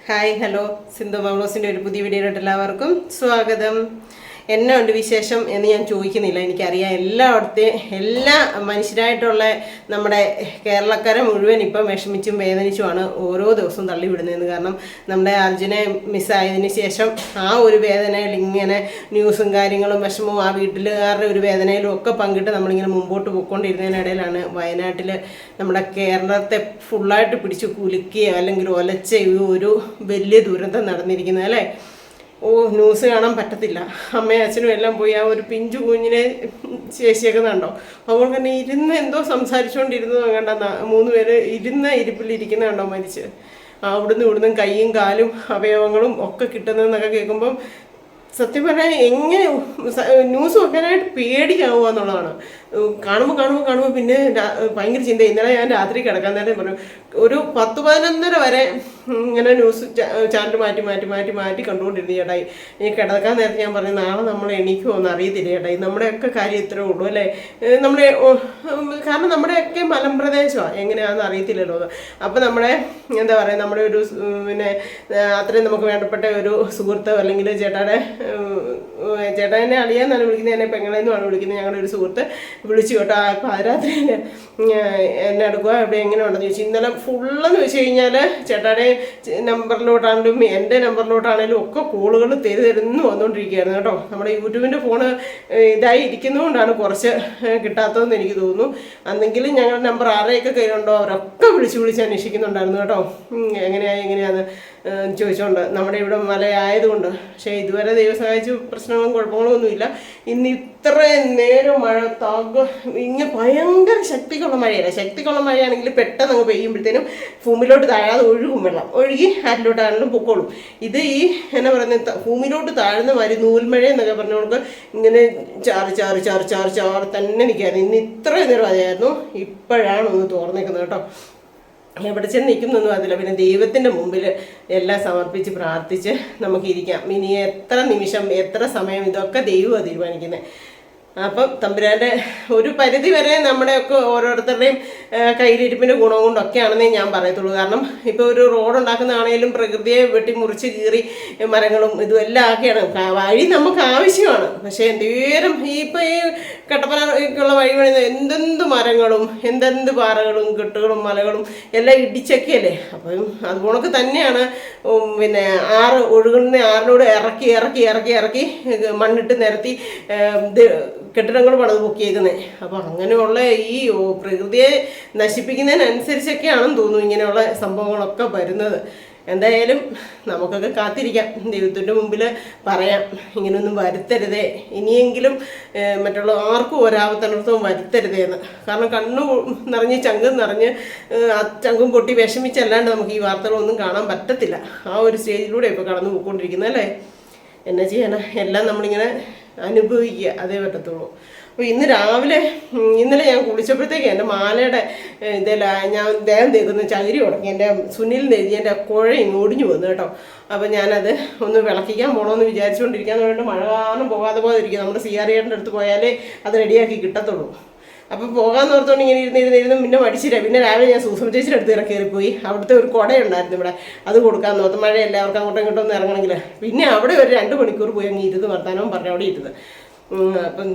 Hi hello Sindhu മംഗ്ലോസിൻ്റെ ഒരു പുതിയ വീഡിയോയിലോട്ട് എല്ലാവർക്കും സ്വാഗതം. എന്നെ ഉണ്ട് വിശേഷം എന്ന് ഞാൻ ചോദിക്കുന്നില്ല, എനിക്കറിയാം എല്ലായിടത്തെയും എല്ലാ മനുഷ്യരായിട്ടുള്ള നമ്മുടെ കേരളക്കാരെ മുഴുവൻ ഇപ്പം വിഷമിച്ചും വേദനിച്ചുമാണ് ഓരോ ദിവസവും തള്ളിവിടുന്നതെന്ന്. കാരണം നമ്മുടെ അർജുനെ മിസ്സായതിന് ശേഷം ആ ഒരു വേദനയിൽ ഇങ്ങനെ ന്യൂസും കാര്യങ്ങളും വിഷമവും ആ വീട്ടിലുകാരുടെ ഒരു വേദനയിലും ഒക്കെ പങ്കിട്ട് നമ്മളിങ്ങനെ മുമ്പോട്ട് പോയിക്കൊണ്ടിരുന്നതിനിടയിലാണ് വയനാട്ടിൽ നമ്മുടെ കേരളത്തെ ഫുള്ളായിട്ട് പിടിച്ച് കുലുക്കുകയോ അല്ലെങ്കിൽ ഒലച്ചയോ ഒരു വലിയ ദുരന്തം നടന്നിരിക്കുന്നത് അല്ലേ. ന്യൂസ് കാണാൻ പറ്റത്തില്ല. അമ്മയും അച്ഛനും എല്ലാം പോയി ആ ഒരു പിഞ്ചു കുഞ്ഞിനെ ശേഷിയേക്കുന്നുണ്ടോ. അതുപോലെ തന്നെ ഇരുന്ന് എന്തോ സംസാരിച്ചുകൊണ്ടിരുന്നത് കണ്ട 3 പേര് ഇരുന്ന ഇരിപ്പിലിരിക്കുന്ന കണ്ടോ മരിച്ച്. ഇവിടുന്ന് കൈയും കാലും അവയവങ്ങളും ഒക്കെ കിട്ടുന്നതെന്നൊക്കെ കേൾക്കുമ്പം സത്യം പറഞ്ഞാൽ എങ്ങനെ ന്യൂസ് വെക്കാനായിട്ട് പേടിയാവുക എന്നുള്ളതാണ്. കാണുമ്പോൾ പിന്നെ ഭയങ്കര ചിന്ത. ഇന്നലെ ഞാൻ രാത്രി കിടക്കാൻ നേരം പറഞ്ഞു ഒരു 10-11 വരെ ഇങ്ങനെ ന്യൂസ് ചാനൽ മാറ്റി കണ്ടുകൊണ്ടിരുന്നു ചേട്ടായി. ഈ കിടക്കാൻ നേരത്തെ ഞാൻ പറഞ്ഞു നാളെ നമ്മൾ എണീക്കുമോ എന്ന് അറിയത്തില്ല ചേട്ടായി. നമ്മുടെയൊക്കെ കാര്യം ഇത്രേ ഉള്ളൂ അല്ലേ. കാരണം നമ്മുടെയൊക്കെ മലമ്പ്രദേശമാണ്, എങ്ങനെയാണെന്ന് അറിയത്തില്ലല്ലോ. അപ്പം നമ്മുടെ എന്താ പറയുക, നമ്മുടെ ഒരു പിന്നെ അത്രയും നമുക്ക് വേണ്ടപ്പെട്ട ഒരു സുഹൃത്ത് അല്ലെങ്കിൽ ചേട്ടാനെ അളിയാന്നാണ് വിളിക്കുന്നത്, എന്നെ പെങ്ങളെന്നുമാണ് വിളിക്കുന്നത്. ഞങ്ങളുടെ ഒരു സുഹൃത്ത് വിളിച്ചു കേട്ടോ. പാതിരാത്രി എന്നെ എടുക്കുക ഇവിടെ എങ്ങനെ ഉണ്ടെന്ന് ചോദിച്ചു. ഇന്നലെ ഫുള്ളെന്ന് വെച്ച് കഴിഞ്ഞാൽ ചേട്ടാടെ നമ്പറിലോട്ടാണെങ്കിലും എൻ്റെ നമ്പറിലോട്ടാണെങ്കിലും ഒക്കെ കോളുകൾ തരുന്നു വന്നുകൊണ്ടിരിക്കുകയായിരുന്നു കേട്ടോ. നമ്മുടെ യൂട്യൂബിൻ്റെ ഫോണ് ഇതായി ഇരിക്കുന്നതുകൊണ്ടാണ് കുറച്ച് കിട്ടാത്തതെന്ന് എനിക്ക് തോന്നുന്നു. അന്നെങ്കിലും ഞങ്ങളുടെ നമ്പർ ആരെയൊക്കെ കയ്യിലുണ്ടോ അവരൊക്കെ വിളിച്ച് അന്വേഷിക്കുന്നുണ്ടായിരുന്നു കേട്ടോ. എങ്ങനെയാന്ന് ചോദിച്ചുകൊണ്ട്. നമ്മുടെ ഇവിടെ മലയായതുകൊണ്ട്. പക്ഷേ ഇതുവരെ ദൈവം സഹായിച്ച് പ്രശ്നങ്ങളും കുഴപ്പങ്ങളും ഒന്നുമില്ല. ഇന്ന് ഇത്രയും നേരം മഴ ഇങ്ങനെ ഭയങ്കര ശക്തിക്കുള്ള മഴയല്ല. ശക്തിക്കുള്ള മഴയാണെങ്കിൽ പെട്ടെന്ന് അങ്ങ് പെയ്യുമ്പോഴത്തേനും ഭൂമിയിലോട്ട് താഴാതെ ഒഴുകും, വെള്ളം ഒഴുകി ആരിലോട്ടാണെങ്കിലും പൊക്കോളും. ഇത് ഈ എന്നാ പറയുന്നത് ഭൂമിയിലോട്ട് താഴ്ന്ന മാതിരി നൂൽമഴ എന്നൊക്കെ പറഞ്ഞവർക്ക് ഇങ്ങനെ ചാറി തന്നെ നിൽക്കായിരുന്നു. ഇന്ന് ഇത്രയും നേരം അതായിരുന്നു. ഇപ്പോഴാണ് ഒന്ന് തോർന്നേക്കുന്നത് കേട്ടോ. എവിടെ ചെന്ന് നിൽക്കുന്നൊന്നും അതില്ല. പിന്നെ ദൈവത്തിൻ്റെ മുമ്പിൽ എല്ലാം സമർപ്പിച്ച് പ്രാർത്ഥിച്ച് നമുക്കിരിക്കാം. ഇനി എത്ര നിമിഷം എത്ര സമയം ഇതൊക്കെ ദൈവമാണ് തീരുമാനിക്കുന്നത്. അപ്പം തമ്പുരാൻ്റെ ഒരു പരിധി വരെ നമ്മുടെയൊക്കെ ഓരോരുത്തരുടെയും കയ്യിലിരിപ്പിൻ്റെ ഗുണം കൊണ്ടൊക്കെയാണെന്നേ ഞാൻ പറയത്തുള്ളൂ. കാരണം ഇപ്പോൾ ഒരു റോഡ് ഉണ്ടാക്കുന്നതാണെങ്കിലും പ്രകൃതിയെ വെട്ടിമുറിച്ച് കീറി മരങ്ങളും ഇതും എല്ലാം ആക്കിയാണ്. വഴി നമുക്ക് ആവശ്യമാണ്. പക്ഷേ എന്തേരം ഇപ്പം ഈ കട്ടപ്പനയ്ക്കുള്ള വഴി പണിയുന്ന എന്തെന്ത് മരങ്ങളും എന്തെന്ത് പാറകളും കെട്ടുകളും മലകളും എല്ലാം ഇടിച്ചൊക്കെയല്ലേ. അപ്പം അതുപോലൊക്കെ തന്നെയാണ് പിന്നെ ഒഴുകുന്ന ആറിനോട് ഇറക്കി മണ്ണിട്ട് നിരത്തി കെട്ടിടങ്ങൾ പണിത് പൊക്കിയേക്കുന്നത്. അപ്പോൾ അങ്ങനെയുള്ള ഈ പ്രകൃതിയെ നശിപ്പിക്കുന്നതിനനുസരിച്ചൊക്കെയാണെന്ന് തോന്നുന്നു ഇങ്ങനെയുള്ള സംഭവങ്ങളൊക്കെ വരുന്നത്. എന്തായാലും നമുക്കൊക്കെ കാത്തിരിക്കാം, ദൈവത്തിൻ്റെ മുമ്പിൽ പറയാം ഇങ്ങനെയൊന്നും വരുത്തരുതേ, ഇനിയെങ്കിലും മറ്റുള്ള ആർക്കും ഒരാപത്തനർത്ഥവും വരുത്തരുതേ എന്ന്. കാരണം കണ്ണു നിറഞ്ഞ് ചങ്കും നിറഞ്ഞ് ചങ്കും പൊട്ടി വിഷമിച്ചല്ലാണ്ട് നമുക്ക് ഈ വാർത്തകളൊന്നും കാണാൻ പറ്റത്തില്ല. ആ ഒരു സ്റ്റേജിലൂടെ ഇപ്പോൾ കടന്നു പോയിക്കൊണ്ടിരിക്കുന്നത് അല്ലേ. എന്നാ ചെയ്യാനാ, എല്ലാം നമ്മളിങ്ങനെ അനുഭവിക്കുക, അതേ പറ്റത്തുള്ളൂ. അപ്പോൾ ഇന്ന് രാവിലെ ഇന്നലെ ഞാൻ കുളിച്ചപ്പോഴത്തേക്ക് എൻ്റെ മാലയുടെ ഞാൻ ദേഹം തേക്കുന്ന ചകിരി ഉടങ്ങി. എൻ്റെ സുനിലിന് എഴുതി എൻ്റെ കുഴയും ഒടിഞ്ഞു വന്നു കേട്ടോ. അപ്പോൾ ഞാനത് ഒന്ന് വിളക്കിക്കാൻ പോകണമെന്ന് വിചാരിച്ചുകൊണ്ടിരിക്കാന്ന് പറഞ്ഞിട്ട് മഴ കാരണം പോകാതിരിക്കും. നമ്മുടെ CREൻ്റെ അടുത്ത് പോയാലേ അത് റെഡിയാക്കി കിട്ടത്തുള്ളൂ. അപ്പോൾ പോകാമെന്ന് ഓർത്തുകൊണ്ട് ഇങ്ങനെ ഇരുന്ന് പിന്നെ മടിച്ചില്ല. പിന്നെ രാവിലെ ഞാൻ സൂസം ചേച്ചിയുടെ അടുത്ത് കയറിപ്പോയി. അവിടുത്തെ ഒരു കുടയുണ്ടായിരുന്നു ഇവിടെ, അത് കൊടുക്കാമെന്ന് ഓർത്ത്. മഴ എല്ലാവർക്കും അങ്ങോട്ടും ഇങ്ങോട്ടും ഒന്ന് ഇറങ്ങണമെങ്കിൽ പിന്നെ അവിടെ ഒരു 2 മണിക്കൂർ പോയി അങ്ങ് ഇരുന്ന് വർത്താനവും പറഞ്ഞ് അവിടെ ഇരുന്ന്. അപ്പം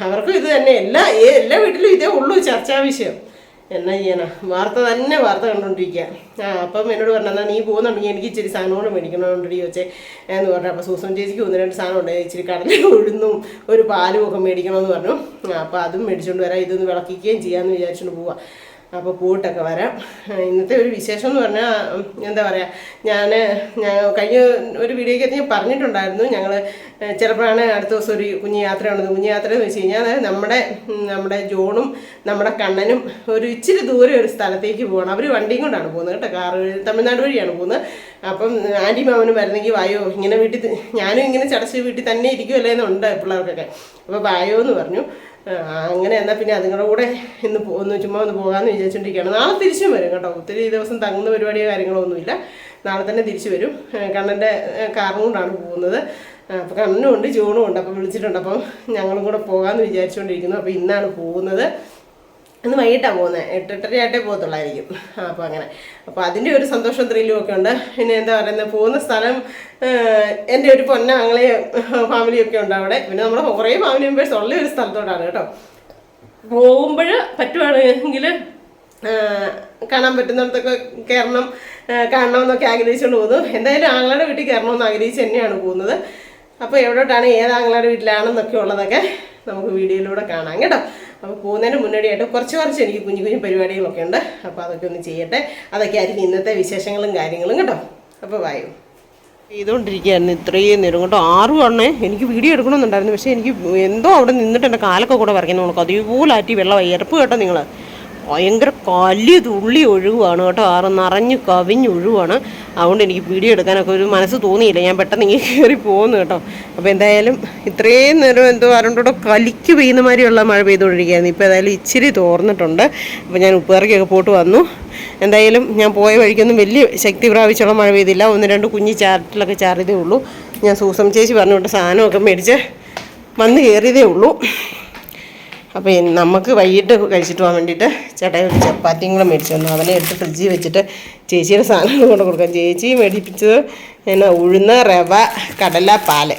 അവർക്കും ഇത് തന്നെ, എല്ലാ വീട്ടിലും ഇതേ ഉള്ളൂ ചർച്ചാ വിഷയം. എന്നാ ചെയ്യാനാ, വാർത്ത കണ്ടുകൊണ്ടിരിക്കുക. അപ്പം എന്നോട് പറഞ്ഞാൽ നീ പോകുന്നുണ്ടെങ്കിൽ എനിക്ക് ഇച്ചിരി സാധനങ്ങൾ മേടിക്കണമെന്നുണ്ടെങ്കിൽ ചോദിച്ചേ എന്ന് പറഞ്ഞു. അപ്പോൾ സൂസൻ ചേച്ചിക്ക് 1-2 സാധനം ഉണ്ട്, ഇച്ചിരി കടല ഉഴുന്നും ഒരു പാലും ഒക്കെ മേടിക്കണമെന്ന് പറഞ്ഞു. അപ്പോൾ അതും മേടിച്ചുകൊണ്ട് വരാം, ഇതൊന്ന് വിളക്കിക്കുകയും ചെയ്യാമെന്ന് വിചാരിച്ചുകൊണ്ട് പോവാം. അപ്പോൾ പോയിട്ടൊക്കെ വരാം. ഇന്നത്തെ ഒരു വിശേഷം എന്ന് പറഞ്ഞാൽ എന്താ പറയുക, ഞാൻ കഴിഞ്ഞ ഒരു വീഡിയോയ്ക്കകത്ത് ഞാൻ പറഞ്ഞിട്ടുണ്ടായിരുന്നു, ഞങ്ങൾ ചിലപ്പോഴാണ് അടുത്ത ദിവസം ഒരു കുഞ്ഞു യാത്രയാണെന്ന്. കുഞ്ഞു യാത്ര എന്ന് വെച്ച് കഴിഞ്ഞാൽ നമ്മുടെ ജോണും നമ്മുടെ കണ്ണനും ഒരു ഇച്ചിരി ദൂരെ ഒരു സ്ഥലത്തേക്ക് പോകണം. അവർ വണ്ടിയും കൊണ്ടാണ് പോകുന്നത് കേട്ടോ, കാറ് തമിഴ്നാട് വഴിയാണ് പോകുന്നത്. അപ്പം ആൻറ്റി മാമനും വരുന്നെങ്കിൽ വായോ, ഇങ്ങനെ ഞാനും ഇങ്ങനെ ചടച്ച് വീട്ടിൽ തന്നെ ഇരിക്കുമല്ലേ എന്നുണ്ട് പിള്ളേർക്കൊക്കെ. അപ്പോൾ വായോ എന്ന് പറഞ്ഞു. അങ്ങനെ എന്നാൽ പിന്നെ അതുങ്ങളുടെ കൂടെ ചുമ്മാ ഒന്ന് പോകാമെന്ന് വിചാരിച്ചുകൊണ്ടിരിക്കുകയാണ്. നാളെ തിരിച്ചും വരും കേട്ടോ. ഒത്തിരി ദിവസം തങ്ങുന്ന പരിപാടിയോ കാര്യങ്ങളോ ഒന്നുമില്ല. നാളെ തന്നെ തിരിച്ചു വരും. കണ്ണൻ്റെ കാറും കൊണ്ടാണ് പോകുന്നത്. അപ്പോൾ കണ്ണനും ഉണ്ട് ജോണും ഉണ്ട്. അപ്പോൾ വിളിച്ചിട്ടുണ്ട്. അപ്പം ഞങ്ങളും കൂടെ പോകാമെന്ന് വിചാരിച്ചുകൊണ്ടിരിക്കുന്നു. അപ്പോൾ ഇന്നാണ് പോകുന്നത്. ഇന്ന് വൈകിട്ടാണ് പോകുന്നത്, 8-8:30 പോകത്തുള്ളായിരിക്കും. അപ്പോൾ അങ്ങനെ, അപ്പോൾ അതിൻ്റെ ഒരു സന്തോഷം ത്രില്ലും ഒക്കെ ഉണ്ട്. പിന്നെ എന്താ പറയുന്നത്, പോകുന്ന സ്ഥലം എൻ്റെ ഒരു പൊന്നാങ്ങളെയും ഫാമിലിയൊക്കെ ഉണ്ട് അവിടെ. പിന്നെ നമ്മുടെ കുറേ ഫാമിലി മെമ്പേഴ്സ് ഉള്ള ഒരു സ്ഥലത്തോടാണ് കേട്ടോ. പോകുമ്പോൾ പറ്റുവാണെങ്കിൽ കാണാൻ പറ്റുന്നിടത്തൊക്കെ കാണണമെന്നൊക്കെ ആഗ്രഹിച്ചുകൊണ്ട് പോകുന്നു. എന്തായാലും ആങ്ങളുടെ വീട്ടിൽ കയറണമെന്ന് ആഗ്രഹിച്ച് തന്നെയാണ് പോകുന്നത്. അപ്പോൾ എവിടോട്ടാണ്, ഏത് ആങ്ങളുടെ വീട്ടിലാണെന്നൊക്കെ ഉള്ളതൊക്കെ നമുക്ക് വീഡിയോയിലൂടെ കാണാം കേട്ടോ. അപ്പോൾ പോകുന്നതിന് മുന്നോടിയായിട്ട് കുറച്ച് എനിക്ക് കുഞ്ഞു കുഞ്ഞു പരിപാടികളൊക്കെ ഉണ്ട്. അപ്പോൾ അതൊക്കെ ഒന്ന് ചെയ്യട്ടെ. അതൊക്കെ ആയിരിക്കും ഇന്നത്തെ വിശേഷങ്ങളും കാര്യങ്ങളും കേട്ടോ. അപ്പോൾ വായു ചെയ്തുകൊണ്ടിരിക്കുകയായിരുന്നു ഇത്രയും നേരം കേട്ടോ. 6 എണ്ണേ എനിക്ക് വീഡിയോ എടുക്കണമെന്നുണ്ടായിരുന്നു. പക്ഷേ എനിക്ക് എന്തോ അവിടെ നിന്നിട്ട് എൻ്റെ കാലൊക്കെ കൂടെ വരയ്ക്കുന്നു. നമുക്ക് അതേപോലെ ആറ്റി വെള്ളം ഇരപ്പ് കേട്ടോ. നിങ്ങൾ ഭയങ്കര കല്ല് തുള്ളി ഒഴുകുവാണ് കേട്ടോ. ആറ് നിറഞ്ഞ് കവിഞ്ഞൊഴുകുവാണ്. അതുകൊണ്ട് എനിക്ക് വീഡിയോ എടുക്കാനൊക്കെ ഒരു മനസ്സ് തോന്നിയില്ല. ഞാൻ പെട്ടെന്ന് ഇങ്ങനെ കയറി പോകുന്നു കേട്ടോ. അപ്പോൾ എന്തായാലും ഇത്രയും നേരം എന്തോ ആരോണ്ടോ കലിക്ക് പെയ്യുന്ന മാതിരിയുള്ള മഴ പെയ്തുകൊണ്ടിരിക്കുകയായിരുന്നു. ഇപ്പോൾ ഏതായാലും ഇച്ചിരി തോർന്നിട്ടുണ്ട്. അപ്പോൾ ഞാൻ ഉപ്പേറക്കൊക്കെ പോയിട്ട് വന്നു. എന്തായാലും ഞാൻ പോയ വഴിക്കൊന്നും വലിയ ശക്തി പ്രാപിച്ചുള്ള മഴ പെയ്തില്ല. 1-2 കുഞ്ഞി ചാറ്റിലൊക്കെ ചാറിയതേ ഉള്ളൂ. ഞാൻ സൂസം ചേച്ചി പറഞ്ഞുകൊണ്ട് സാധനമൊക്കെ മേടിച്ച് വന്ന് കയറിയതേ ഉള്ളൂ. അപ്പോൾ നമുക്ക് വൈകിട്ട് കഴിച്ചിട്ട് പോകാൻ വേണ്ടിയിട്ട് ചേട്ടായി ഒരു ചപ്പാത്തിയും കൂടെ മേടിച്ചു വന്നു. അവനെ എടുത്ത് ഫ്രിഡ്ജിൽ വെച്ചിട്ട് ചേച്ചിയുടെ സാധനങ്ങൾ കൊണ്ട് കൊടുക്കാം. ചേച്ചി മേടിപ്പിച്ചത് എന്നാ ഉഴുന്ന്, റവ, കടല, പാല്.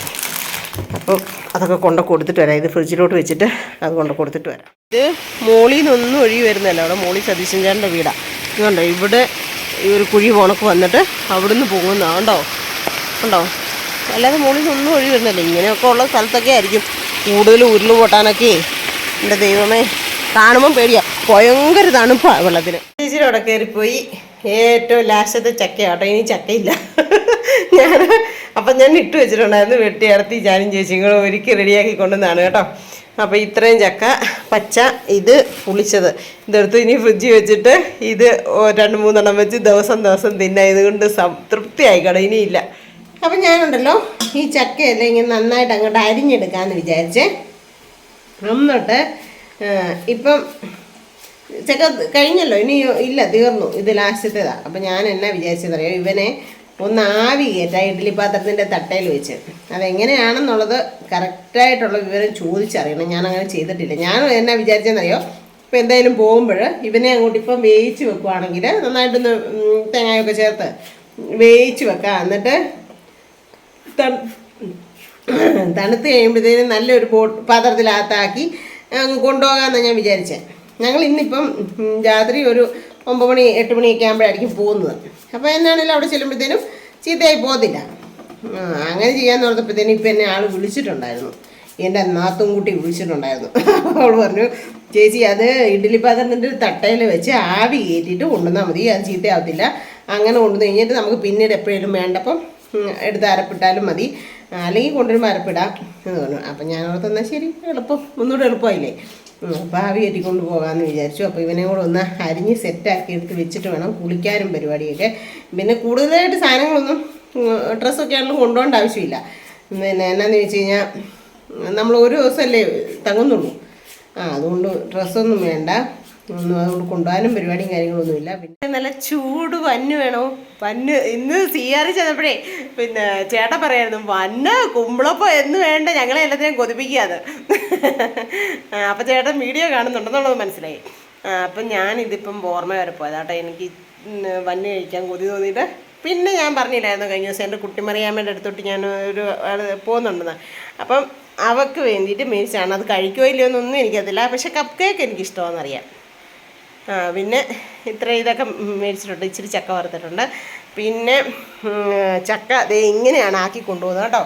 അപ്പോൾ അതൊക്കെ കൊണ്ട് കൊടുത്തിട്ട് വരാം. ഇത് ഫ്രിഡ്ജിലോട്ട് വെച്ചിട്ട് അത് കൊണ്ട് കൊടുത്തിട്ട് വരാം. ഇത് മോളിൽ നിന്നൊന്നും ഒഴുകി വരുന്നതല്ല. അവിടെ മോളി സതീശൻ ചേട്ടൻ്റെ വീടാണ്. ഇതുണ്ടോ, ഇവിടെ ഈ ഒരു കുഴി പോണക്ക് വന്നിട്ട് അവിടുന്ന് പോകുന്നതാണ്ടോ ഉണ്ടോ. അല്ലാതെ മോളിൽ നിന്നൊന്നും ഒഴുകി വരുന്നില്ല. ഇങ്ങനെയൊക്കെ ഉള്ള സ്ഥലത്തൊക്കെ ആയിരിക്കും കൂടുതൽ ഉരുള് പൊട്ടാനൊക്കെ. എൻ്റെ ദൈവമേ, കാണുമ്പം പേടിയാ. ഭയങ്കര തണുപ്പാണ് വെള്ളത്തിന്. ചേച്ചിയുടെ അവിടെ കയറിപ്പോയി. ഏറ്റവും ലാസ്റ്റത്തെ ചക്കയാട്ടോ. ഇനി ചക്കയില്ല. ഞാൻ ഇട്ട് വെച്ചിട്ടുണ്ടായിരുന്നു. വെട്ടി അടത്തി ഞാനും ചേച്ചിയും കൂടെ ഒരുക്കി റെഡിയാക്കി കൊണ്ടുവന്നാണ് കേട്ടോ. അപ്പോൾ ഇത്രയും ചക്ക പച്ച, ഇത് പുളിച്ചത്, ഇതെടുത്ത് ഇനി ഫ്രിഡ്ജിൽ വെച്ചിട്ട് ഇത് 2-3 വെച്ച് ദിവസം തിന്നാം. ഇതുകൊണ്ട് തൃപ്തിയായിക്കോട്ടെ, ഇനിയില്ല. അപ്പം ഞാനുണ്ടല്ലോ ഈ ചക്കയല്ല ഇങ്ങനെ നന്നായിട്ട് അങ്ങോട്ട് അരിഞ്ഞെടുക്കാമെന്ന് വിചാരിച്ചേ. എന്നിട്ട് ഇപ്പം ചക്ക കഴിഞ്ഞല്ലോ, ഇനി ഇല്ല, തീർന്നു. ഇത് ലാസ്റ്റത്തേതാണ്. അപ്പം ഞാൻ എന്നാ വിചാരിച്ചതറിയോ, ഇവനെ ഒന്ന് ആവി കയറ്റാം ഇഡ്ഡലി പാത്രത്തിൻ്റെ തട്ടയിൽ വെച്ച്. അതെങ്ങനെയാണെന്നുള്ളത് കറക്റ്റായിട്ടുള്ള വിവരം ചോദിച്ചറിയണം. ഞാനങ്ങനെ ചെയ്തിട്ടില്ല. ഞാൻ എന്നാ വിചാരിച്ചെന്നറിയോ, ഇപ്പം എന്തായാലും പോകുമ്പോൾ ഇവനെ അങ്ങോട്ട് ഇപ്പം വേവിച്ച് വെക്കുവാണെങ്കിൽ നന്നായിട്ടൊന്ന് തേങ്ങയൊക്കെ ചേർത്ത് വേവിച്ച് വെക്കാം. എന്നിട്ട് തണുത്ത് കഴിയുമ്പോഴത്തേനും നല്ലൊരു പാത്രത്തിനകത്താക്കി അങ്ങ് കൊണ്ടുപോകാമെന്നാണ് ഞാൻ വിചാരിച്ചത്. ഞങ്ങൾ ഇന്നിപ്പം രാത്രി ഒരു 9 മണി 8 മണിയൊക്കെ ആകുമ്പോഴായിരിക്കും പോകുന്നത്. അപ്പോൾ എന്നാണെങ്കിലും അവിടെ ചെല്ലുമ്പോഴത്തേനും ചീത്തയായി പോകത്തില്ല. അങ്ങനെ ചെയ്യാമെന്ന് പറഞ്ഞപ്പോഴത്തേനും ഇപ്പം എന്നെ ആൾ വിളിച്ചിട്ടുണ്ടായിരുന്നു. എൻ്റെ നാത്തും കൂട്ടി വിളിച്ചിട്ടുണ്ടായിരുന്നു. അവൾ പറഞ്ഞു, ചേച്ചി അത് ഇഡ്ഡലി പാത്രത്തിൻ്റെ തട്ടയിൽ വെച്ച് ആവി കയറ്റിയിട്ട് കൊണ്ടുവന്നാൽ മതി, അത് ചീത്തയാവത്തില്ല. അങ്ങനെ കൊണ്ടുവന്ന് കഴിഞ്ഞിട്ട് നമുക്ക് പിന്നീട് എപ്പോഴേലും വേണ്ടപ്പം എടുത്ത് അരപ്പിട്ടാലും മതി, അല്ലെങ്കിൽ കൊണ്ടുവരുമ്പോൾ അരപ്പിടാം എന്ന് പറഞ്ഞു. അപ്പം ഞാൻ ഓർത്തെന്നാൽ ശരി, എളുപ്പം, ഒന്നുകൂടെ എളുപ്പമായില്ലേ. അപ്പോൾ ആവി കയറ്റിക്കൊണ്ട് പോകാമെന്ന് വിചാരിച്ചു. അപ്പോൾ ഇവനെ കൂടെ ഒന്ന് അരിഞ്ഞ് സെറ്റാക്കി എടുത്ത് വെച്ചിട്ട് വേണം കുളിക്കാനും പരിപാടിയൊക്കെ. പിന്നെ കൂടുതലായിട്ട് സാധനങ്ങളൊന്നും ഡ്രസ്സൊക്കെ ആണെങ്കിലും കൊണ്ടുപോകേണ്ട ആവശ്യമില്ല. പിന്നെ എന്നാന്ന് ചോദിച്ചു കഴിഞ്ഞാൽ നമ്മൾ ഒരു ദിവസമല്ലേ തങ്ങുന്നുള്ളൂ. അതുകൊണ്ട് ഡ്രസ്സൊന്നും വേണ്ട, അതുകൊണ്ട് കൊണ്ടുപോകാനും പരിപാടിയും കാര്യങ്ങളൊന്നുമില്ല. പിന്നെ നല്ല ചൂട് വന്ന് വേണോ, വന്ന് ഇന്ന് CR ചെന്നപ്പോഴേ പിന്നെ ചേട്ടൻ പറയായിരുന്നു, വന്ന് കുമ്പളപ്പം എന്ന് വേണ്ട, ഞങ്ങളെ എല്ലാത്തിനെയും കൊതിപ്പിക്കാതെ. അപ്പം ചേട്ടൻ വീഡിയോ കാണുന്നുണ്ടെന്നുള്ളത് മനസ്സിലായി. അപ്പം ഞാനിതിപ്പം ഓർമ്മ വരെ പോയതാട്ടോ. എനിക്ക് വന്ന് കഴിക്കാൻ കൊതി തോന്നിയിട്ട് പിന്നെ ഞാൻ പറഞ്ഞില്ലായിരുന്നു കഴിഞ്ഞ ദിവസം എൻ്റെ കുട്ടിമറിയാമ്മയുടെ അടുത്തോട്ട് ഞാൻ ഒരു പോകുന്നുണ്ടെന്ന്. അപ്പം അവൾക്ക് വേണ്ടിയിട്ട് മേടിച്ചാണ്. അത് കഴിക്കുമോ ഇല്ലയോ എന്നൊന്നും എനിക്കറിയില്ല. പക്ഷെ കപ്പ് കേക്ക് എനിക്കിഷ്ടമാണെന്നറിയാം. പിന്നെ ഇതൊക്കെ മേടിച്ചിട്ടുണ്ട്. ഇച്ചിരി ചക്ക വറുത്തിട്ടുണ്ട്. പിന്നെ ചക്ക ദേ ഇങ്ങനെയാണ് ആക്കി കൊണ്ടുപോകുന്നത് കേട്ടോ.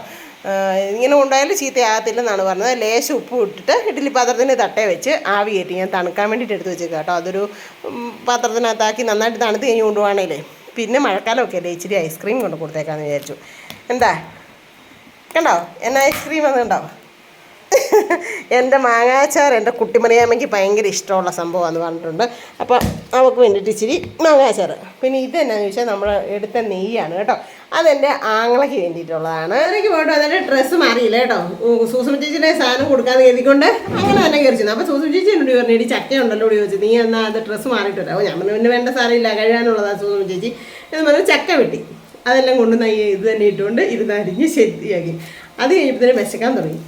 ഇങ്ങനെ കൊണ്ടുപോയാലും ചീത്തയാകത്തില്ലെന്നാണ് പറഞ്ഞത്. ലേശം ഉപ്പ് ഇട്ടിട്ട് ഇഡ്ഡലി പാത്രത്തിന് തട്ടേ വെച്ച് ആവി കയറ്റി ഞാൻ തണുക്കാൻ വേണ്ടിയിട്ട് എടുത്ത് വെച്ചേക്കാം കേട്ടോ. അതൊരു പാത്രത്തിനകത്താക്കി നന്നായിട്ട് തണുത്ത് കഴിഞ്ഞ് കൊണ്ടുപോകണേലേ. പിന്നെ മഴക്കാലമൊക്കെ അല്ലേ, ഇച്ചിരി ഐസ്ക്രീം കൊണ്ട് കൊടുത്തേക്കാമെന്ന് വിചാരിച്ചു. എന്താ കണ്ടോ, എന്നാ ഐസ്ക്രീം അത് കണ്ടോ. എൻ്റെ മാങ്ങാച്ചാർ എൻ്റെ കുട്ടിമറിയാമ്മയ്ക്ക് ഭയങ്കര ഇഷ്ടമുള്ള സംഭവമാണെന്ന് പറഞ്ഞിട്ടുണ്ട്. അപ്പോൾ അവൾക്ക് വേണ്ടിയിട്ട് ഇച്ചിരി മാങ്ങാച്ചാർ. പിന്നെ ഇതെന്നാന്ന് ചോദിച്ചാൽ നമ്മൾ എടുത്ത നെയ്യാണ് കേട്ടോ. അതെൻ്റെ ആങ്ങളയ്ക്ക് വേണ്ടിയിട്ടുള്ളതാണ്. എനിക്ക് പോയിട്ട് വന്നിട്ട് ഡ്രസ്സ് മാറിയില്ല കേട്ടോ. സൂസമ്മ ചേച്ചിയുടെ സാധനം കൊടുക്കാമെന്ന് കരുതിക്കൊണ്ട് അങ്ങനെ തന്നെ കയറിച്ചു. അപ്പോൾ സൂസമ്മ ചേച്ചി എന്നോട് പറഞ്ഞു, ഇടി ചക്ക ഉണ്ടല്ലോ ചോദിച്ചു, നീ എന്നാൽ അത് ഡ്രസ്സ് മാറിയിട്ട് വരാം. അപ്പോൾ ഞാൻ പിന്നെ വേണ്ട സാധനമില്ല, കഴിയാനുള്ളതാണ് സൂസമ്മ ചേച്ചി എന്ന് പറഞ്ഞ് ചക്ക വെട്ടി അതെല്ലാം കൊണ്ട് ഇത് തന്നെ ഇട്ടുകൊണ്ട് ഇരുന്നരിഞ്ഞ് ശരിയാക്കി. അത് കഴിഞ്ഞപ്പോൾ വിശക്കാൻ തുടങ്ങി.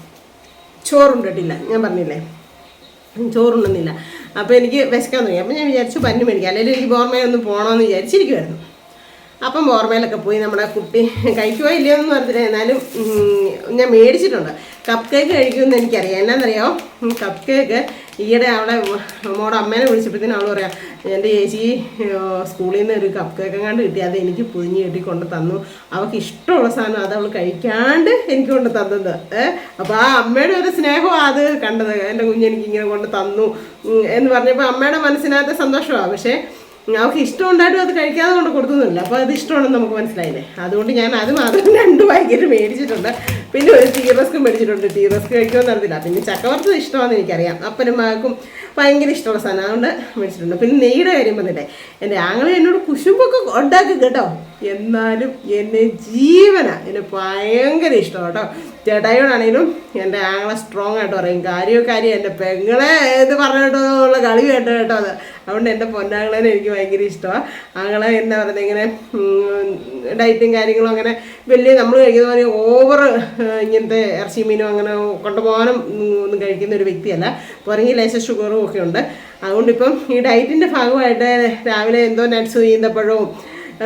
ചോറുണ്ടിട്ടില്ല, ഞാൻ പറഞ്ഞില്ലേ ചോറുണ്ടെന്നില്ല. അപ്പോൾ എനിക്ക് വിശക്കാൻ തുടങ്ങി. അപ്പോൾ ഞാൻ വിചാരിച്ചു പന്നു മേടിക്കാം, അല്ലെങ്കിൽ എനിക്ക് ബോർമയിലൊന്ന് പോകണമെന്ന് വിചാരിച്ചിരിക്കുമായിരുന്നു. അപ്പം ബോർമയിലൊക്കെ പോയി നമ്മുടെ കുട്ടി കഴിക്കുമോ ഇല്ലയോ എന്നൊന്നും അറിയില്ല, എന്നാലും ഞാൻ മേടിച്ചിട്ടുണ്ട്. കപ്പ് കേക്ക് കഴിക്കുമെന്ന് എനിക്കറിയാം. എന്നാന്നറിയോ, കപ്പ് കേക്ക് ഈയിടെ അവിടെ മോടെ അമ്മേനെ വിളിച്ചപ്പോഴത്തേനും അവൾ പറയാം, എൻ്റെ ചേച്ചി സ്കൂളിൽ നിന്ന് ഒരു കപ്പ് കേക്ക് കണ്ട് കിട്ടി, അത് എനിക്ക് പൊതിഞ്ഞ് കെട്ടി കൊണ്ട് തന്നു, അവൾക്ക് ഇഷ്ടമുള്ള സാധനം അത് അവൾ കഴിക്കാണ്ട് എനിക്ക് കൊണ്ട് തന്നത്. അപ്പോൾ ആ അമ്മയുടെ ഒരു സ്നേഹമാണ് അത് കണ്ടത്. എൻ്റെ കുഞ്ഞെനിക്ക് ഇങ്ങനെ കൊണ്ട് തന്നു എന്ന് പറഞ്ഞപ്പോൾ അമ്മയുടെ മനസ്സിനകത്ത് സന്തോഷമാണ്. പക്ഷേ അവൾക്ക് ഇഷ്ടമുണ്ടായിട്ടും അത് കഴിക്കാതെ കൊണ്ട് കൊടുക്കുന്നില്ല. അപ്പോൾ അത് ഇഷ്ടമാണെന്ന് നമുക്ക് മനസ്സിലായില്ലേ. അതുകൊണ്ട് ഞാൻ അത് മാത്രം 2 പാക്കറ്റ് മേടിച്ചിട്ടുണ്ട്. പിന്നെ ഒരു ടീ റസ്ക് മേടിച്ചിട്ടുണ്ട്. ടീ റസ്ക് കഴിക്കുമെന്ന് അറിയില്ല. പിന്നെ ചക്കവറുത്തത് ഇഷ്ടമാണെന്ന് എനിക്കറിയാം, അപ്പനും മകൾക്കും ഭയങ്കര ഇഷ്ടമുള്ള സാധനം, അതുകൊണ്ട് മേടിച്ചിട്ടുണ്ട്. പിന്നെ നെയ്യുടെ കാര്യം പറഞ്ഞില്ലേ, എൻ്റെ ആങ്ങളെ എന്നോട് കുശുമ്പൊക്കെ ഉണ്ടാക്കും കേട്ടോ, എന്നാലും എന്നെ ജീവനാണ്, എന്നെ ഭയങ്കര ഇഷ്ടമാണ് കേട്ടോ. ചേട്ടായിയോടാണെങ്കിലും എൻ്റെ ആങ്ങളെ സ്ട്രോങ് ആയിട്ട് പറയും, കാര്യം എൻ്റെ പെങ്ങളെ ഇത് പറഞ്ഞിട്ടോ ഉള്ള കളി കേട്ടോ കേട്ടോ. അതുകൊണ്ട് എൻ്റെ പൊന്നാങ്ങളേനെ എനിക്ക് ഭയങ്കര ഇഷ്ടമാണ്. ആങ്ങളെ എന്താ പറയുന്നത്, ഇങ്ങനെ ഡയറ്റും കാര്യങ്ങളും അങ്ങനെ വലിയ നമ്മൾ കഴിക്കുന്ന പോലെ ഓവർ ഇങ്ങനത്തെ ഇറച്ചി മീനും അങ്ങനെ കൊണ്ടുപോകാനും ഒന്നും കഴിക്കുന്ന ഒരു വ്യക്തിയല്ല. പുറകിൽ ലേശം ഷുഗറും ഒക്കെ ഉണ്ട്. അതുകൊണ്ടിപ്പം ഈ ഡയറ്റിൻ്റെ ഭാഗമായിട്ട് രാവിലെ എന്തോ നട്ട്സ് ഈന്തപ്പഴവും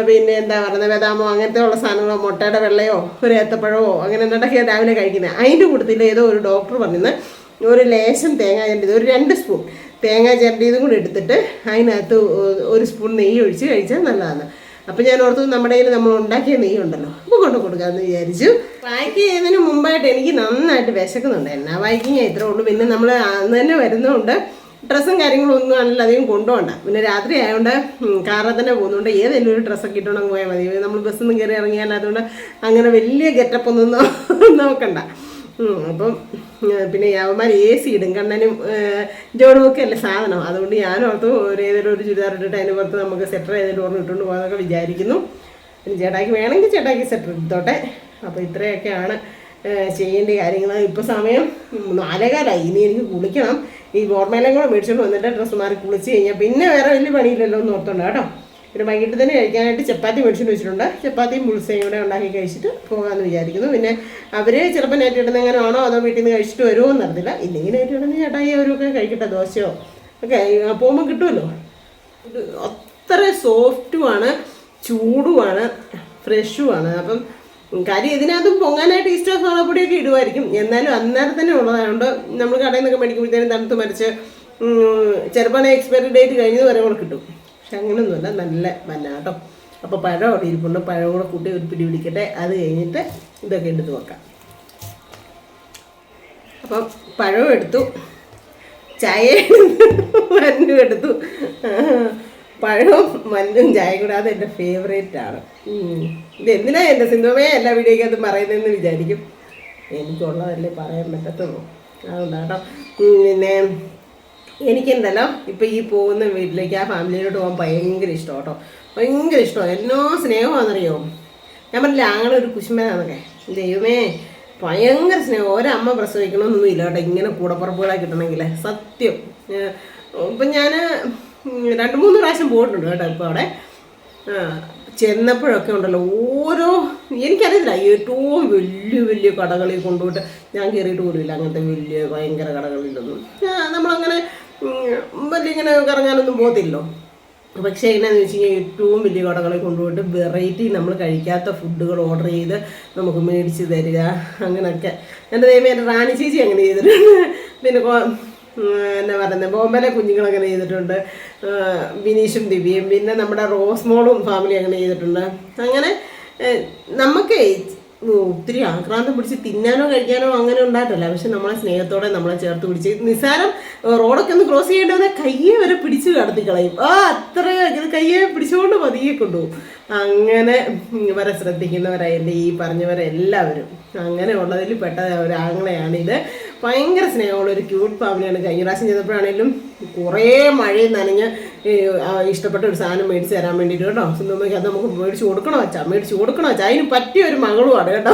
പിന്നെ എന്താ പറയുന്നത് ബദാമോ അങ്ങനത്തെ ഉള്ള സാധനങ്ങളോ, മുട്ടയുടെ വെള്ളയോ ഒരു ഏത്തപ്പഴമോ അങ്ങനെ എന്തൊക്കെയാണ് രാവിലെ കഴിക്കുന്നത്. അതിൻ്റെ കൂട്ടത്തിൽ ഏതോ ഒരു ഡോക്ടർ പറഞ്ഞിരുന്നത് ഒരു ലേശം തേങ്ങ ചിരണ്ടിയത്, ഒരു 2 സ്പൂൺ തേങ്ങ ചിരണ്ടിയതും കൂടി എടുത്തിട്ട് അതിനകത്ത് 1 സ്പൂൺ നെയ്യ് ഒഴിച്ച് കഴിച്ചാൽ നല്ലതാണ്. അപ്പം ഞാൻ ഓർത്തു നമ്മുടെ കയ്യിൽ നമ്മൾ ഉണ്ടാക്കിയ നെയ്യ് ഉണ്ടല്ലോ, അപ്പോൾ കൊണ്ട് കൊടുക്കാമെന്ന് വിചാരിച്ചു. പാക്ക് ചെയ്യുന്നതിന് മുമ്പായിട്ട് എനിക്ക് നന്നായിട്ട് വിശക്കുന്നുണ്ട്. എന്നാ പാക്കിങ് ഇത്രേ ഉള്ളൂ. പിന്നെ നമ്മൾ അന്ന് തന്നെ വരുന്നതുകൊണ്ട് ഡ്രസ്സും കാര്യങ്ങളും ഒന്നും ആണല്ലോ അധികം കൊണ്ടുപോകണ്ട. പിന്നെ രാത്രി ആയതുകൊണ്ട് കാറിൽ തന്നെ പോകുന്നുണ്ട്, ഏതെങ്കിലും ഒരു ഡ്രസ്സൊക്കെ ഇട്ടുകൊണ്ട് പോയാൽ മതി. നമ്മൾ ബസ്സിൽ നിന്ന് കയറി ഇറങ്ങിയാൽ അതുകൊണ്ട് അങ്ങനെ വലിയ ഗെറ്റപ്പൊന്നും നോക്കണ്ട. അപ്പം പിന്നെ യാവന്മാർ AC ഇടും, കണ്ണനും ജോണുമൊക്കെ അല്ലേ സാധനം. അതുകൊണ്ട് ഞാനോർത്ത് ഏതെങ്കിലും ഒരു ചുരിദാർ ഇട്ടിട്ട് അതിന് പുറത്ത് നമുക്ക് സെറ്റർ ഏതെങ്കിലും ഓർമ്മ ഇട്ടുകൊണ്ട് പോകാനൊക്കെ വിചാരിക്കുന്നു. പിന്നെ ചേട്ടായിക്ക് വേണമെങ്കിൽ ചേട്ടായിക്ക് സെറ്റർ എടുത്തോട്ടെ. അപ്പോൾ ഇത്രയൊക്കെയാണ് ചെയ്യേണ്ട കാര്യങ്ങൾ. ഇപ്പോൾ സമയം 4:15. ഇനി എനിക്ക് കുളിക്കണം. ഈ ബോർമേലയും കൂടെ മേടിച്ചുകൊണ്ട് വന്നിട്ട് ഡ്രസ്സ് മാറി കുളിച്ച് കഴിഞ്ഞാൽ പിന്നെ വേറെ വലിയ പണിയില്ലല്ലോ എന്ന് ഓർത്തുണ്ട് കേട്ടോ. പിന്നെ വൈകിട്ട് തന്നെ കഴിക്കാനായിട്ട് ചപ്പാത്തി മേടിച്ചുകൊണ്ട് വെച്ചിട്ടുണ്ട്. ചപ്പാത്തിയും പുളിസയും കൂടെ ഉണ്ടാക്കി കഴിച്ചിട്ട് പോകാമെന്ന് വിചാരിക്കുന്നു. പിന്നെ അവർ ചിലപ്പോൾ നേരിട്ട് ഇടുന്ന എങ്ങനെ ആണോ അതോ വീട്ടിൽ നിന്ന് കഴിച്ചിട്ട് വരുമോ എന്നറിയില്ല. ഇല്ലെങ്കിൽ നേരിട്ട് ഇടുന്ന ചേട്ടായി അവരൊക്കെ കഴിക്കട്ടെ, ദോശയോ ഒക്കെ പോകുമ്പോൾ കിട്ടുമല്ലോ. അത്ര സോഫ്റ്റുമാണ്, ചൂടുമാണ്, ഫ്രഷുമാണ്. അപ്പം കാര്യം ഇതിനകത്തും പൊങ്ങാനായിട്ട് ഈസ്റ്റർ സോളപ്പൊടിയൊക്കെ ഇടുമായിരിക്കും, എന്നാലും അന്നേരം തന്നെ ഉള്ളതായതുകൊണ്ട് നമ്മൾ കടയിൽ നിന്നൊക്കെ മേടിക്കുമ്പോഴത്തേനും തണുത്ത് മരിച്ച് ചിലപ്പോൾ എക്സ്പയറി ഡേറ്റ് കഴിഞ്ഞത് വരെ കൂടെ കിട്ടും. പക്ഷെ അങ്ങനെയൊന്നുമല്ല, നല്ല മന്ന കേട്ടോ. അപ്പോൾ പഴം അവിടെ ഇരിപ്പുണ്ട്, പഴം കൂടെ കൂട്ടി ഒരു പിടി പിടിക്കട്ടെ. അത് കഴിഞ്ഞിട്ട് ഇതൊക്കെ എടുത്ത് വെക്കാം. അപ്പം പഴവും എടുത്തു, ചായ മഞ്ഞും എടുത്തു. പഴവും മഞ്ഞും ചായ കൂടെ അത് എൻ്റെ ഫേവറേറ്റാണ്. ഇത് എന്തിനാ എൻ്റെ സിനിമയെ എല്ലാ വീഡിയോയ്ക്കകത്തും പറയുന്നതെന്ന് വിചാരിക്കും. എനിക്കുള്ളതല്ലേ പറയാൻ പറ്റത്തുള്ളൂ, അതുകൊണ്ടാണ് കേട്ടോ. പിന്നെ എനിക്കുണ്ടല്ലോ ഇപ്പോൾ ഈ പോകുന്ന വീട്ടിലേക്ക് ആ ഫാമിലിയിലോട്ട് പോകാൻ ഭയങ്കര ഇഷ്ടമാണ് കേട്ടോ, ഭയങ്കര ഇഷ്ടമാണ്. എന്നോ സ്നേഹമാണെന്നറിയോ. ഞാൻ പറഞ്ഞില്ല ആങ്ങളെ ഒരു കുശുമ്പനാന്നൊക്കെ. ദൈവമേ ഭയങ്കര സ്നേഹം. ഒരമ്മ പ്രസവിക്കണമെന്നൊന്നും ഇല്ല കേട്ടോ, ഇങ്ങനെ കൂടപ്പുറപ്പുകളായി കിട്ടണമെങ്കിൽ സത്യം. ഇപ്പം ഞാൻ 2-3 പ്രാവശ്യം പോയിട്ടുണ്ട് കേട്ടോ. ഇപ്പോൾ അവിടെ ചെന്നപ്പോഴൊക്കെ ഉണ്ടല്ലോ ഓരോ എനിക്കറിയത്തില്ല, ഏറ്റവും വലിയ വലിയ കടകളിൽ കൊണ്ടുപോയിട്ട് ഞാൻ കയറിയിട്ട് പോലുമില്ല. അങ്ങനത്തെ വലിയ ഭയങ്കര കടകളിലൊന്നും നമ്മളങ്ങനെ വലിയ ഇങ്ങനെ കറങ്ങാനൊന്നും പോകത്തില്ലല്ലോ. പക്ഷേ എങ്ങനെയാണെന്ന് വെച്ച് കഴിഞ്ഞാൽ ഏറ്റവും വലിയ കടകളിൽ കൊണ്ടുപോയിട്ട് വെറൈറ്റി നമ്മൾ കഴിക്കാത്ത ഫുഡുകൾ ഓർഡർ ചെയ്ത് നമുക്ക് മേടിച്ച് തരിക, അങ്ങനെയൊക്കെ. എൻ്റെ ദൈവമേ എൻ്റെ റാണി ചേച്ചി അങ്ങനെ ചെയ്തിട്ടുണ്ട്. പിന്നെ എന്നാ പറയുന്നത് ബോംബെയിലെ കുഞ്ഞുങ്ങളങ്ങനെ ചെയ്തിട്ടുണ്ട്, ബിനീഷും ദിവ്യയും. പിന്നെ നമ്മുടെ റോസ്മോളും ഫാമിലി അങ്ങനെ ചെയ്തിട്ടുണ്ട്. അങ്ങനെ നമുക്ക് ഒത്തിരി ആക്രാന്തം പിടിച്ച് തിന്നാനോ കഴിക്കാനോ അങ്ങനെ ഉണ്ടായിട്ടില്ല. പക്ഷെ നമ്മളെ സ്നേഹത്തോടെ നമ്മളെ ചേർത്ത് പിടിച്ച് നിസ്സാരം റോഡൊക്കെ ഒന്ന് ക്രോസ് ചെയ്യേണ്ടത് കയ്യെ വരെ പിടിച്ച് കടത്തി കളയും. അത്ര ഇത് കയ്യെ പിടിച്ചുകൊണ്ട് പതിയെ കൊണ്ടുപോകും. അങ്ങനെ ഇവരെ ശ്രദ്ധിക്കുന്നവരായി എൻ്റെ ഈ പറഞ്ഞവരെല്ലാവരും അങ്ങനെ ഉള്ളതിൽ പെട്ട ഒരാങ്ങളെയാണിത്. ഭയങ്കര സ്നേഹമുള്ള ഒരു ക്യൂട്ട് ഫാമിലിയാണ്. കഴിഞ്ഞ പ്രാവശ്യം ചെയ്തപ്പോഴാണെങ്കിലും കുറേ മഴയും നനഞ്ഞ് ഇഷ്ടപ്പെട്ട ഒരു സാധനം മേടിച്ച് തരാൻ വേണ്ടിയിട്ട് കേട്ടോ. സുന്ദമ്മയ്ക്ക് അത് നമുക്ക് മേടിച്ച് കൊടുക്കണോ വെച്ചാൽ അതിന് പറ്റിയ ഒരു മകളുമാണ് കേട്ടോ.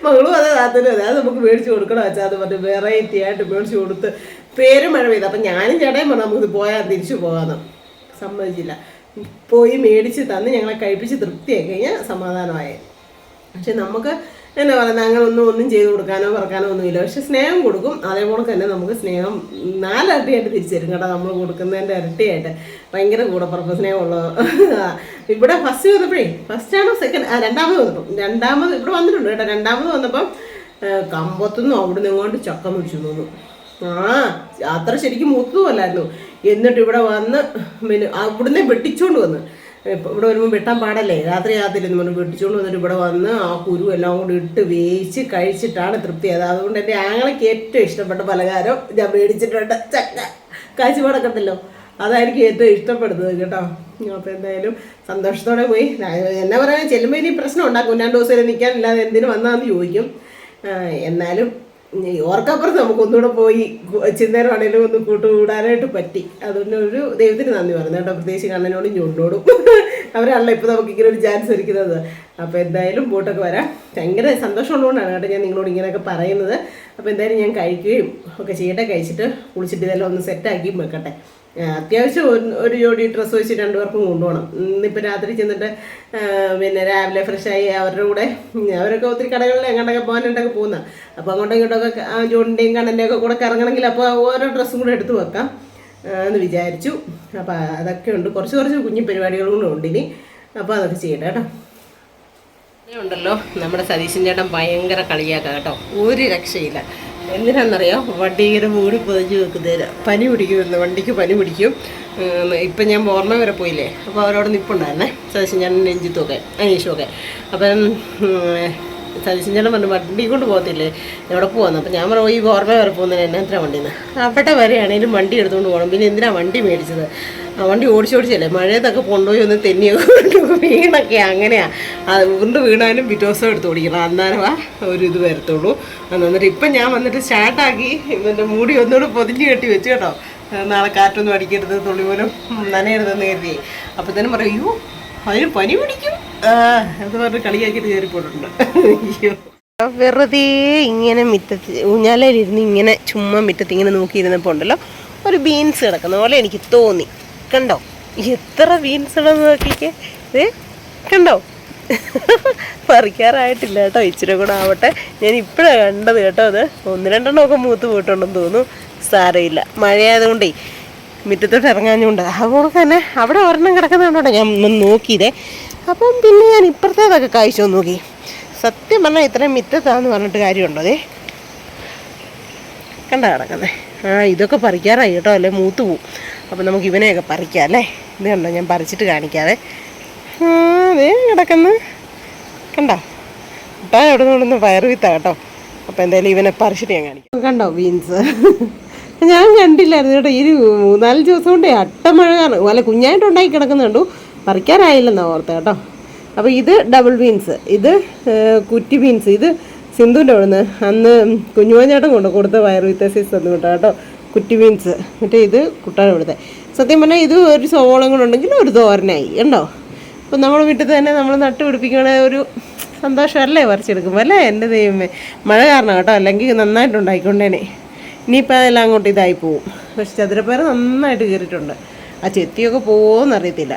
മകളും അത് താത്തനും അതെ, അത് നമുക്ക് മേടിച്ച് കൊടുക്കണോ വെച്ചാൽ അത് പറഞ്ഞ് വെറൈറ്റി ആയിട്ട് മേടിച്ച് കൊടുത്ത് പേര് മഴ പെയ്ത്. അപ്പം ഞാനും ചേട്ടയും പറഞ്ഞു നമുക്കിത് പോയാൽ തിരിച്ചു പോകാമെന്ന്. സമ്മതിച്ചില്ല. പോയി മേടിച്ച് തന്ന് ഞങ്ങളെ കഴിപ്പിച്ച് തൃപ്തിയായി കഴിഞ്ഞാൽ സമാധാനമായി. പക്ഷെ നമുക്ക് എന്നാ പറയുന്നത്, ഒന്നും ചെയ്ത് കൊടുക്കാനോ പറക്കാനോ ഒന്നുമില്ല. പക്ഷെ സ്നേഹം കൊടുക്കും. അതേപോലെ തന്നെ നമുക്ക് സ്നേഹം 4 ഇരട്ടിയായിട്ട് തിരിച്ചു തരും കേട്ടോ. നമ്മൾ കൊടുക്കുന്നതിൻ്റെ ഇരട്ടിയായിട്ട് ഭയങ്കര കൂടപ്പുറപ്പ് സ്നേഹമുള്ളത്. ഇവിടെ ഫസ്റ്റ് വന്നപ്പോഴേ, ഫസ്റ്റാണോ രണ്ടാമത് ഇവിടെ വന്നിട്ടുണ്ട് കേട്ടോ. രണ്ടാമത് വന്നപ്പം കമ്പത്തുനിന്നും അവിടുന്ന് ഇങ്ങോട്ട് ചക്ക മുടിച്ചു തോന്നുന്നു. അത്ര ശരിക്കും മൂത്തതുമല്ലായിരുന്നു. എന്നിട്ട് ഇവിടെ വന്ന് പിന്നെ അവിടുന്ന് വെട്ടിച്ചോണ്ട് വന്ന്, ഇവിടെ വരുമ്പോൾ വെട്ടാൻ പാടല്ലേ, രാത്രി നമ്മൾ വെട്ടിച്ചോണ്ട് വന്നിട്ട് ഇവിടെ വന്ന് ആ കുരു എല്ലാം കൂടി ഇട്ട് വേവിച്ച് കഴിച്ചിട്ടാണ് തൃപ്തിയായത്. അതുകൊണ്ട് എൻ്റെ ആങ്ങളയ്ക്ക് ഏറ്റവും ഇഷ്ടപ്പെട്ട പലഹാരം ഞാൻ മേടിച്ചിട്ടുണ്ട്. ചക്ക കാഴ്ചപ്പാടൊക്കെ ഉണ്ടല്ലോ, അതായിരിക്കും ഏറ്റവും ഇഷ്ടപ്പെടുന്നത് കേട്ടോ. അപ്പോൾ എന്തായാലും സന്തോഷത്തോടെ പോയി. എന്നാ പറയാൻ ചെല്ലുമ്പോൾ ഇനി പ്രശ്നം ഉണ്ടാക്കും, 2 ദിവസം നിൽക്കാനില്ലാതെ എന്തിനു വന്നാന്ന് ചോദിക്കും. എന്നാലും ഓർക്കപ്പുറത്ത് നമുക്കൊന്നുകൂടെ പോയി ചിന്തേരമാണേലും ഒന്ന് കൂട്ടുകൂടാനായിട്ട് പറ്റി. അതുകൊണ്ട് ഒരു ദൈവത്തിന് നന്ദി പറഞ്ഞു കേട്ടോ. പ്രത്യേകിച്ച് കണ്ണനോടും ചൂണ്ടോടും, അവരാണല്ലോ ഇപ്പോൾ നമുക്ക് ഇങ്ങനെ ഒരു ചാൻസ് ഒരുക്കുന്നത്. അപ്പോൾ എന്തായാലും ബോട്ടൊക്കെ വരാം. ഭയങ്കര സന്തോഷമുള്ളതുകൊണ്ടാണ് കേട്ടോ ഞാൻ നിങ്ങളോട് ഇങ്ങനെയൊക്കെ പറയുന്നത്. അപ്പോൾ എന്തായാലും ഞാൻ കഴിക്കുകയും ഒക്കെ ചെയ്യട്ടെ. കഴിച്ചിട്ട് കുളിച്ചിട്ട് ഇതെല്ലാം ഒന്ന് സെറ്റാക്കി വെക്കട്ടെ. അത്യാവശ്യം ഒരു ജോഡി ഡ്രസ്സ് വെച്ച് 2 പേർക്കും കൊണ്ടുപോകണം. ഇന്നിപ്പോൾ രാത്രി ചെന്നിട്ട് പിന്നെ രാവിലെ ഫ്രഷായി അവരുടെ കൂടെ, അവരൊക്കെ ഒത്തിരി കടകളിൽ എങ്ങോട്ടൊക്കെ പോകാനായിട്ടൊക്കെ പോകുന്ന, അപ്പോൾ അങ്ങോട്ടും ഇങ്ങോട്ടൊക്കെ ജോണിൻ്റെയും കണ്ണൻ്റെയും ഒക്കെ കൂടെ കറങ്ങണമെങ്കിൽ അപ്പോൾ ഓരോ ഡ്രസ്സും കൂടെ എടുത്ത് വെക്കാം എന്ന് വിചാരിച്ചു. അപ്പോൾ അതൊക്കെ ഉണ്ട്, കുറച്ച് കുഞ്ഞു പരിപാടികളും കൂടെ ഉണ്ട് ഇനി. അപ്പോൾ അതൊക്കെ ചെയ്യട്ടെ കേട്ടോ. ഉണ്ടല്ലോ നമ്മുടെ സതീശൻ ചേട്ടൻ ഭയങ്കര കളിയാക്കാം കേട്ടോ, ഒരു രക്ഷയില്ല. എന്തിനാണെന്നറിയോ, വണ്ടിയുടെ മൂടി പൊതിഞ്ഞ് വെക്കുന്നതിന് പനി പിടിക്കുമെന്ന്, വണ്ടിക്ക് പനി പിടിക്കും. ഇപ്പം ഞാൻ ഓർമ്മ വരെ പോയില്ലേ, അപ്പോൾ അവരോട് നിൽപ്പുണ്ടായിരുന്നേ സതീശൻ ചേട്ടൻ രഞ്ജിത്തുമൊക്കെ അനീഷുമൊക്കെ. അപ്പം സതീശൻ ചേട്ടൻ പറഞ്ഞു വണ്ടി കൊണ്ട് പോകത്തില്ലേ, എവിടെ പോകുന്നു. അപ്പം ഞാൻ പറഞ്ഞു ഈ ഓർമ്മ വരെ പോകുന്നതിന് എന്നെ എത്ര വണ്ടിന്ന്, അവിടെ വരെയാണേലും വണ്ടി എടുത്തുകൊണ്ട് പോകണം. പിന്നെ എന്തിനാണ് വണ്ടി മേടിച്ചത്, ആ വണ്ടി ഓടിച്ചോടിച്ചല്ലേ, മഴയത്തൊക്കെ കൊണ്ടുപോയി ഒന്ന് തെന്നിയൊക്കെ വീണൊക്കെ അങ്ങനെയാണ്. അത് ഉരുണ്ട് വീണാലും പിറ്റേ ദിവസം എടുത്ത് ഓടിക്കണം, അന്നേരം ഒരു ഇത് വരത്തുള്ളൂ. എന്നിട്ട് ഇപ്പം ഞാൻ വന്നിട്ട് സ്റ്റാർട്ടാക്കി ഇവൻ്റെ മൂടി ഒന്നുകൂടെ പൊതിഞ്ഞ് കെട്ടി വെച്ച് കേട്ടോ. നാളെ കാറ്റൊന്നും അടിക്കരുത്, തുള്ളി പോലും നനയരുതെന്ന് കരുതി. അപ്പം തന്നെ പറയും അയ്യോ അതിന് പനി പിടിക്കും എന്ന് പറഞ്ഞ് കളിയാക്കിയിട്ട് കയറിപ്പോയിട്ടുണ്ട്. അയ്യോ വെറുതെ ഇങ്ങനെ മുറ്റത്ത് ഊഞ്ഞാലയിലിരുന്ന് ഇങ്ങനെ ചുമ്മാ മുറ്റത്ത് ഇങ്ങനെ നോക്കിയിരുന്നപ്പോൾ ഉണ്ടല്ലോ ഒരു ബീൻസ് കിടക്കുന്ന പോലെ എനിക്ക് തോന്നി. കണ്ടോ എത്ര ബീൻസ് ഉണ്ടെന്ന് നോക്കിക്കേ, കണ്ടോ. പറിക്കാറായിട്ടില്ല കേട്ടോ, ഇച്ചിരി കൂടെ ആവട്ടെ. ഞാൻ ഇപ്പോഴാണ് കണ്ടത് കേട്ടോ. അത് 1-2 മൂത്ത് പോയിട്ടുണ്ടെന്ന് തോന്നുന്നു. സാരമില്ല, മഴയായതുകൊണ്ടേ മുറ്റത്തോട്ട് ഇറങ്ങാഞ്ഞുകൊണ്ട്. അതുപോലെ തന്നെ അവിടെ ഒരെണ്ണം കിടക്കുന്നതുകൊണ്ടോ ഞാൻ നോക്കിയതേ. അപ്പം പിന്നെ ഞാൻ ഇപ്പുറത്തേതൊക്കെ കാഴ്ച നോക്കി. സത്യം പറഞ്ഞാൽ ഇത്രയും മുറ്റത്താന്ന് പറഞ്ഞിട്ട് കാര്യമുണ്ടോ. അതേ കണ്ട കിടക്കുന്നേ. ഇതൊക്കെ പറിക്കാറായി കേട്ടോ, അല്ലേ മൂത്ത് പോവും. അപ്പം നമുക്ക് ഇവനെയൊക്കെ പറിക്കാം അല്ലേ. ഇത് കണ്ടോ, ഞാൻ പറിച്ചിട്ട് കാണിക്കാതെ. അതേ കിടക്കുന്നു കണ്ടോ. ഇട്ടാൻ എവിടെ നിന്നൊന്ന് പയറ് വിത്താ കേട്ടോ. അപ്പോൾ എന്തായാലും ഇവനെ പറിച്ചിട്ട് ഞാൻ കാണിക്കാം. കണ്ടോ ബീൻസ്, ഞാൻ കണ്ടില്ലായിരുന്നു കേട്ടോ. ഈ 3-4 ദിവസം കൊണ്ടേ അട്ടമഴ കാരണം അല്ല കുഞ്ഞായിട്ട് ഉണ്ടാക്കി കിടക്കുന്നുണ്ടു, പറിക്കാറായില്ലെന്നാണ് ഓർത്ത് കേട്ടോ. അപ്പോൾ ഇത് ഡബിൾ ബീൻസ്, ഇത് കുറ്റി ബീൻസ്, ഇത് സിന്ധുവിൻ്റെ അവിടുന്ന് അന്ന് കുഞ്ഞുമാഞ്ഞേട്ടൻ കൊടുത്ത വയറ് വ്യത്യാസം തന്നു കേട്ടോ കേട്ടോ. കുറ്റി ബീൻസ്, മറ്റേ ഇത് കുട്ടാൻ ഇവിടുത്തെ. സത്യം പറഞ്ഞാൽ ഇത് ഒരു സവോളം കൂടെ ഉണ്ടെങ്കിൽ ഒരു തോരനായി കണ്ടോ. അപ്പം നമ്മൾ വീട്ടിൽ തന്നെ നമ്മൾ നട്ട് പിടിപ്പിക്കണ ഒരു സന്തോഷമല്ലേ പറിച്ചെടുക്കുമ്പോൾ അല്ലേ. എൻ്റെ ദൈവമേ, മഴ കാരണം കേട്ടോ, അല്ലെങ്കിൽ നന്നായിട്ടുണ്ടായിക്കൊണ്ടേനെ. ഇനിയിപ്പോൾ അതെല്ലാം അങ്ങോട്ട് ഇതായി പോവും. പക്ഷെ ചതുരപ്പയർ നന്നായിട്ട് കയറിയിട്ടുണ്ട്. ആ ചെത്തിയൊക്കെ പോകുമോയെന്നറിയത്തില്ല.